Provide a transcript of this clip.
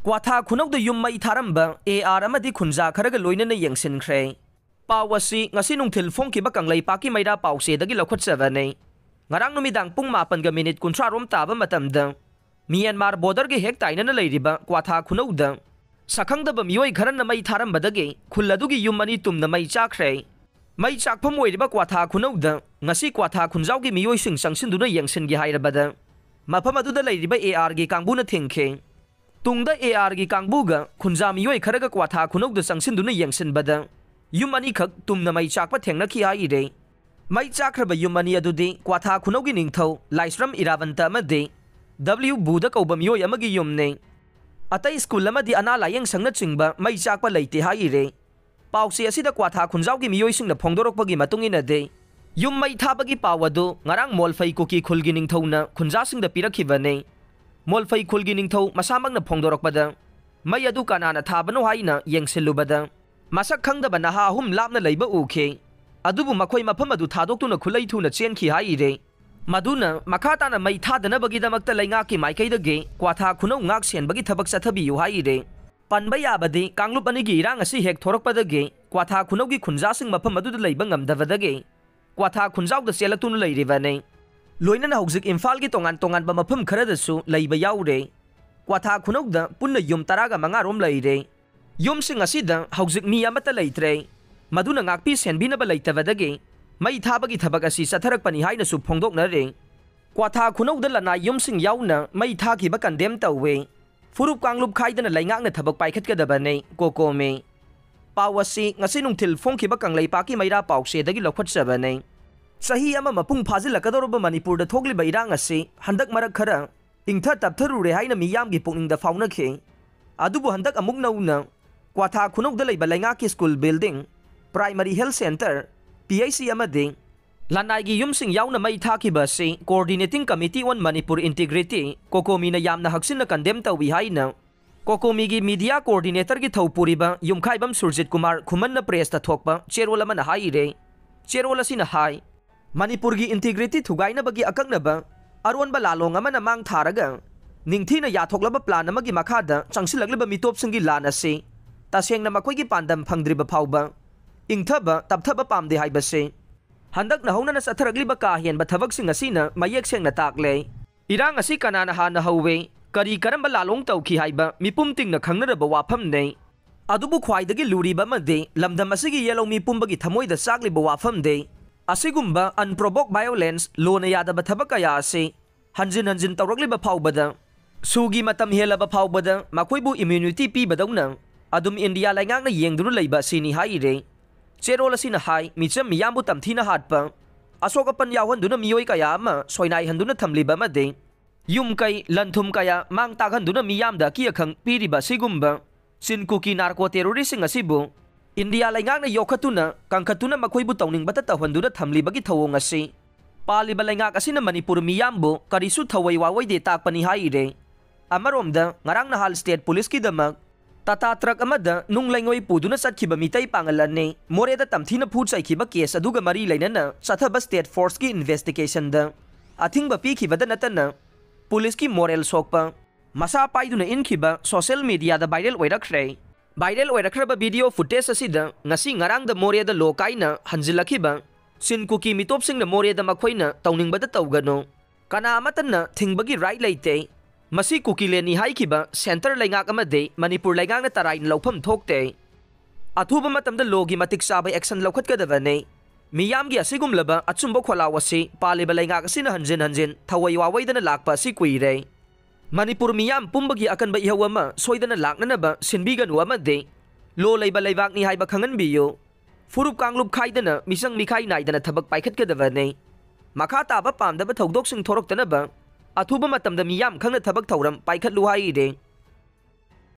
Kwatha khunok yum mai tharamba AR amadi khunja kharaga loinana yengsinkhre pawasi ngasi nungthil phongki ba kanglei paki maida pause dagi lokhot savane ngarang numidang pung 8 ga minute 30 rom taba matamda Myanmar border ge hek tainana leiriba Kwatha khunokda sakhangdaba miyoi kharana mai tharamba dagi khulladugi yum ani tumna mai chakhre mai chakpham oiriba Kwatha khunokda ngasi Kwatha khunjaugi miyoi sing sangsinduna yengsingi hairabada mafam aduda leiriba AR ge kangbuna thengkhe Tungda AR gi kangbuga khunja miyoi kharaga Kwatha khunokda sangsindu yengsinbada yum ani khak tumna mai chakpa thengna khi ai re mai chakraba yum ani adudi Kwatha khunokgi ningthau Laisram Iravanta amade W buda kauba miyoi amagi yumne atai school amadi ana layeng sangna chingba mai chakpa leite hai re pause asida Kwatha khunjaugi miyoi singna phongdorokpagi matungina de yum mai thabagi pawadu ngarang molfai kuki khulgi ningthauna khunja singda pirakhibane Molfai khulgi ningthau masamangna phongdorokpada mai adu kanana thabano haina yengsilubada masak khangdaba naha ahum lapna leiba ukhe adubu makhoi mafam adu thadoktuna khulai thuna chenkhi haire maduna makhata na mai thadana bagi damakta lainga ki maikai dage Kwatha khunau ngak sen bagi thabak sathabi yu haire panbaya badi kanglup ani gi irang asi hek thorokpadage Kwatha khunau gi khunja sing mafam adu leiba ngamdavadage Kwatha khunjau da selatun leiribane Loinana hauzik Imphal gi tongan ba mafam kharadasu leiba yaure Kwatha khunokda punna yum taraga manga rom leire yum sing asida hauzik mi amata leitre maduna ngakpi senbina ba leitavadage mai thabagi thabak asi satharakpani haina su phongdokna re Kwatha khunokda lana yum sing yauna mai thaki ba kandem tawwe furup kanglup khaidana laingakna thabak paikhatkadabane kokome pawasi ngasi nungthil phongki ba kanglei paki maira pause dagi lokhotchabane Sahi ama mapung phazilakadoroba Manipur da thogliba irang ase handak marak khara ingtha taptharure haina miyam gi pungning da faunakhe adubu handak amuk nauna Kwatha khunokda leiba lainga ki school building primary health center PIC amade lanai gi yumsing yauna mai thaki ba se coordinating committee on Manipur integrity kokomi na yamna haksin na condemn tawi haina kokomi gi media coordinator gi thopuriba yumkhaibam Surjit Kumar khuman na press ta thokpa cherola man haire cherola sina hai Manipur gi integrity thugaina bagi akaknaba aronba lalong amana mang tharaga ningthina yathoklaba plan amagi makhada changsilagliba mitop singi lana se tasengna makoi gi pandam phangdriba phauba ingthaba tapthaba pamde haibase handak na hona na satharagliba ka hian ba thabak sing asina mayek sengna takle irang asi kanana hana hauwe kari karamba lalong tauki haiba mipum tingna khangnaraba wafam nei adubu khwaidagi luriba made lamdam asigi yellow mipum bagi thamoida sakliba wafam de Asigumba unprovoked violence lona yadaba thabakaya ase hanjin tawrakliba phawbada sugi matam helaba phawbada makoibu immunity pi badawna adum India laingakna yengdunu leiba sini haire cherola sina hai micham miyambu tamthina hatpa asokapan yawhanduna miyoi kaya ama soinai handuna thamliba made yumkai lanthum kaya mang taghanduna miyamda kiyakhang piriba sigumba sinkuki narco terrorist asibu India laingakna yokhatuna kangkhatuna makhoibu tawning bata tawhanduna thamlibagi thawong ase paliba laingak asina Manipur miyambu karisu thawai wawai de takpani haire amaromda ngarang nahal state police ki damak tata truck amada nung laingoi puduna satkhiba mitai pangalanne moreda tamthina phu chaikhiba case aduga mari lainana sathaba state force ki investigation da athingba pikhiba da natana police ki moral sokpa masa paiduna inkhiba social media da viral oirakre Viral oirakraba video footage asida ngasi ngarang da Moria da lokaina hanjilakiba sinkuki mitop sing da Moria da makhoina tawningbada tawgano kana amatana thingbagi right leite masi kukileni haikiba center laingak amade Manipur laingak na tarain lawpham thokte athuba matamda logi matik sabai action lawkhatkadabane miyamgi asigumlaba achumbo kholawasi paliba laingak asina hanjin thawai wawaidana lakpa si kuire Manipur miyam pumbagi akan ba ihawama soidana laknanaba sinbiganu amade lo leiba leibak ni haiba khangan biyo furup kanglup khaidana misang mikhai naidana thabak paikhatkadabane makha taba pamdaba thodok sing thoroktanaba athuba matamda miyam khangna thabak thauram paikhatlu haire